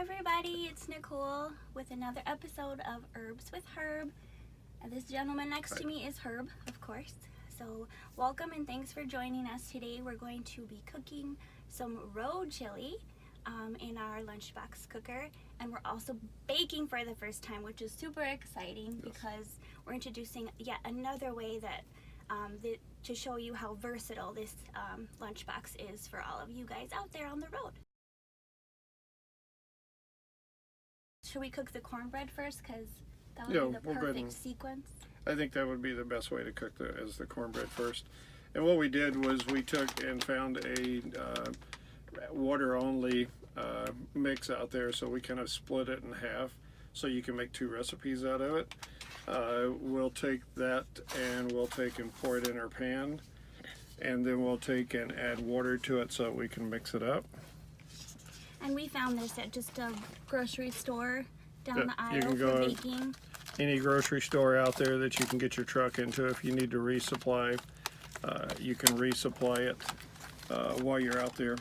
everybody, it's Nicole with another episode of Herbs with Herb. And this gentleman next to me is Herb, of course. So welcome and thanks for joining us today. We're going to be cooking some road chili in our lunchbox cooker, and we're also baking for the first time, which is super exciting because we're introducing yet another way that to show you how versatile this lunchbox is for all of you guys out there on the road. Should we cook the cornbread first? Because that would be the perfect sequence. I think that would be the best way to cook the cornbread first. And what we did was we took and found a water-only mix out there, so we kind of split it in half so you can make two recipes out of it. We'll take that and we'll take and pour it in our pan, and then we'll take and add water to it so we can mix it up. And we found this at just a grocery store down the aisle you can for go baking. Any grocery store out there that you can get your truck into. If you need to resupply, you can resupply it while you're out there.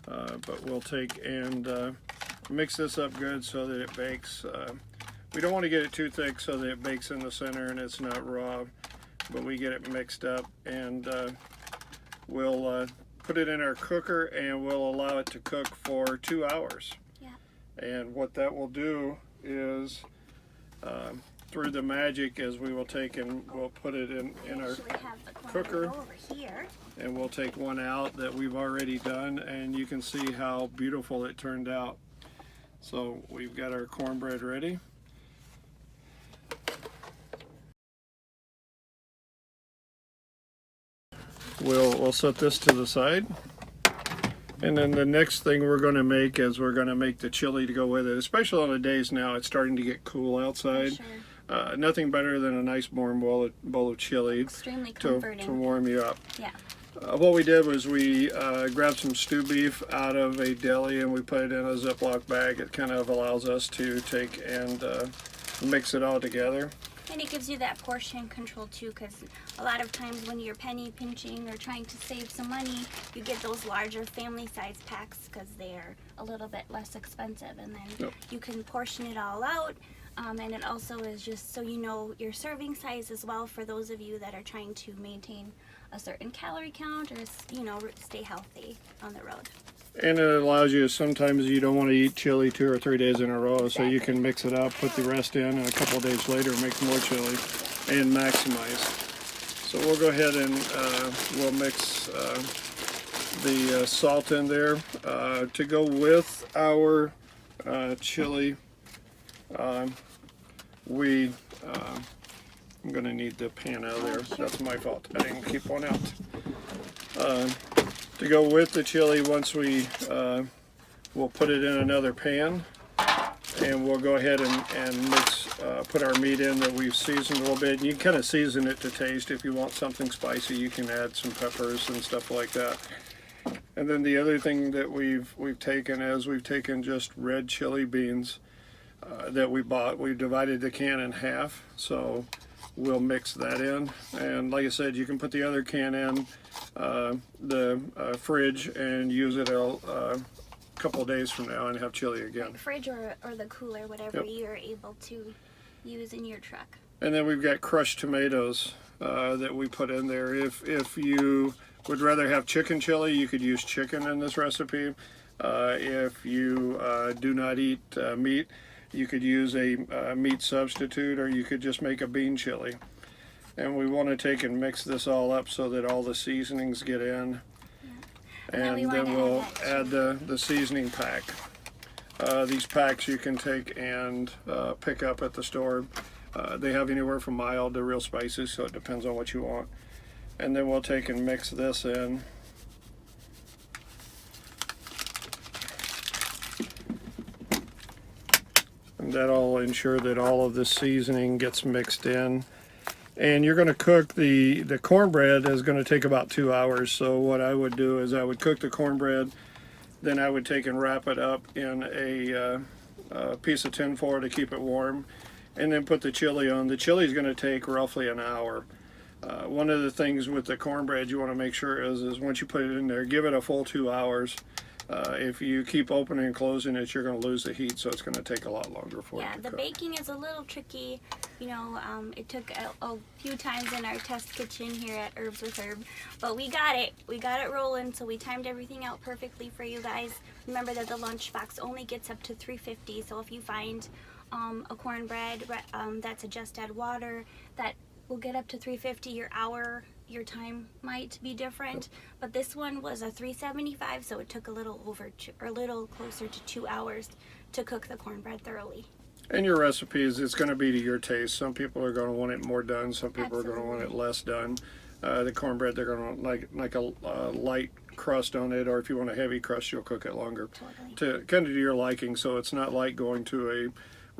But we'll take and mix this up good so that it bakes. We don't want to get it too thick so that it bakes in the center and it's not raw, but we get it mixed up, and we'll put it in our cooker and we'll allow it to cook for 2 hours. Yeah. And what that will do is through the magic is we will take and we'll put it in our cooker over here. And we'll take one out that we've already done, and you can see how beautiful it turned out. So we've got our cornbread ready. We'll set this to the side, and then the next thing we're going to make is we're going to make the chili to go with it. Especially on the days now, it's starting to get cool outside. Sure. Nothing better than a nice warm bowl of chili to warm you up. Yeah. What we did was we grabbed some stew beef out of a deli and we put it in a Ziploc bag. It kind of allows us to take and mix it all together. And it gives you that portion control too, because a lot of times when you're penny pinching or trying to save some money, you get those larger family size packs because they're a little bit less expensive, and then you can portion it all out. And it also is just so you know your serving size as well for those of you that are trying to maintain a certain calorie count or, you know, stay healthy on the road. And it allows you, sometimes you don't want to eat chili 2 or 3 days in a row, so you can mix it up, put the rest in, and a couple of days later make more chili and maximize. So we'll go ahead and we'll mix the salt in there to go with our chili. I'm going to need the pan out of there. That's my fault. I didn't keep one out. To go with the chili, once we'll put it in another pan, and we'll go ahead and mix, put our meat in that we've seasoned a little bit. And you can kind of season it to taste. If you want something spicy, you can add some peppers and stuff like that. And then the other thing that we've taken is we've taken just red chili beans that we bought. We divided the can in half, so we'll mix that in. And like I said, you can put the other can in the fridge and use it a couple of days from now and have chili again. Like fridge or the cooler, whatever you're able to use in your truck. And then we've got crushed tomatoes that we put in there. If you would rather have chicken chili, you could use chicken in this recipe. If you do not eat meat, you could use a meat substitute, or you could just make a bean chili. And we want to take and mix this all up so that all the seasonings get in. And then we'll add the seasoning pack. These packs you can take and pick up at the store. They have anywhere from mild to real spicy, so it depends on what you want. And then we'll take and mix this in. And that'll ensure that all of the seasoning gets mixed in. And you're going to cook the cornbread is going to take about 2 hours. So what I would do is I would cook the cornbread, then I would take and wrap it up in a piece of tin foil to keep it warm, and then put the chili on. The chili is going to take roughly an hour. One of the things with the cornbread you want to make sure is once you put it in there, give it a full 2 hours If you keep opening and closing it, you're going to lose the heat, so it's going to take a lot longer for it to the cook. baking is a little tricky. You know, it took a few times in our test kitchen here at Herbs with Herb, but we got it. We got it rolling, so we timed everything out perfectly for you guys. Remember that the lunchbox only gets up to 350, so if you find a cornbread that's a just add water that will get up to 350, your time might be different, but this one was a 375, so it took a little closer to 2 hours to cook the cornbread thoroughly. And your recipes, it's going to be to your taste. Some people are going to want it more done. Some people are going to want it less done. The cornbread, they're going to want like a light crust on it, or if you want a heavy crust, you'll cook it longer. Totally. To kind of to your liking, so it's not like going to a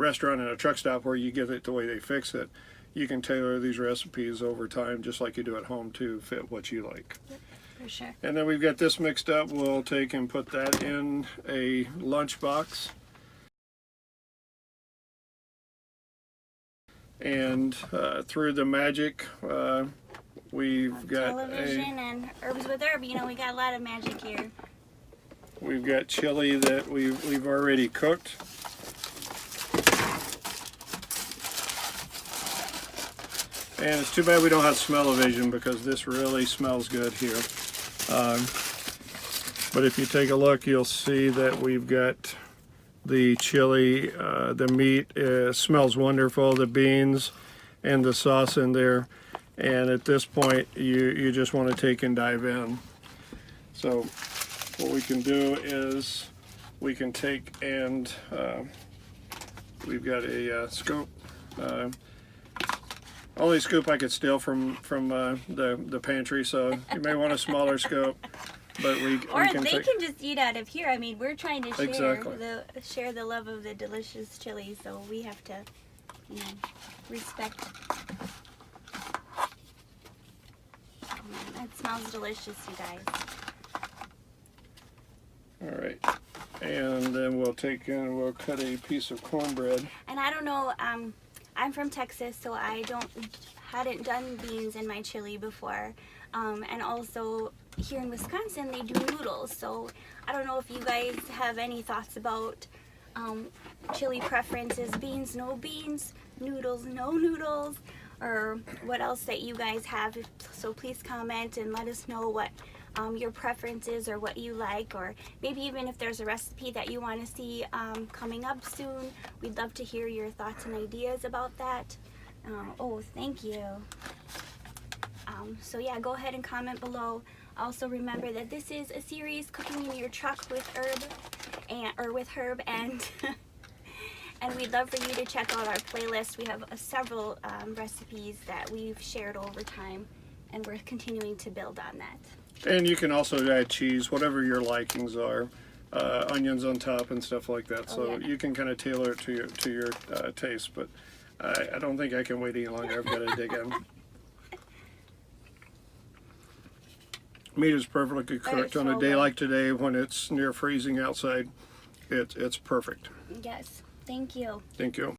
restaurant and a truck stop where you get it the way they fix it. You can tailor these recipes over time just like you do at home to fit what you like. Yep, for sure. And then we've got this mixed up. We'll take and put that in a lunchbox. And through the magic, we've got television and Herbs with Herb. You know, we got a lot of magic here. We've got chili that we've already cooked. And it's too bad we don't have smell-o-vision because this really smells good here. But if you take a look, you'll see that we've got the chili, the meat smells wonderful, the beans and the sauce in there. And at this point, you just want to take and dive in. So what we can do is we can take and we've got a scoop. Only scoop I could steal from the pantry, so you may want a smaller scoop. But they can just eat out of here. I mean, we're trying to share the love of the delicious chili, so we have to, you know, respect. It smells delicious, you guys. All right, and then we'll cut a piece of cornbread. And I don't know. I'm from Texas, so I hadn't done beans in my chili before. And also here in Wisconsin, they do noodles. So I don't know if you guys have any thoughts about chili preferences, beans, no beans, noodles, no noodles, or what else that you guys have. So please comment and let us know what your preferences or what you like, or maybe even if there's a recipe that you want to see coming up soon. We'd love to hear your thoughts and ideas about that. Oh, thank you. So yeah, go ahead and comment below. Also remember that this is a series, Cooking in Your Truck with Herb, and and we'd love for you to check out our playlist. We have several recipes that we've shared over time, and we're continuing to build on that. And you can also add cheese, whatever your likings are, onions on top and stuff like that. So you can kind of tailor it to your taste. But I don't think I can wait any longer. I've got to dig in. Meat is perfectly cooked on a day like today when it's near freezing outside. It's perfect. Yes, thank you. Thank you.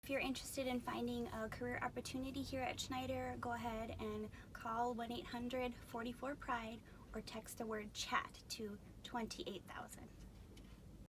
If you're interested in finding a career opportunity here at Schneider, go ahead and call 1-800-44-PRIDE or text the word chat to 28,000.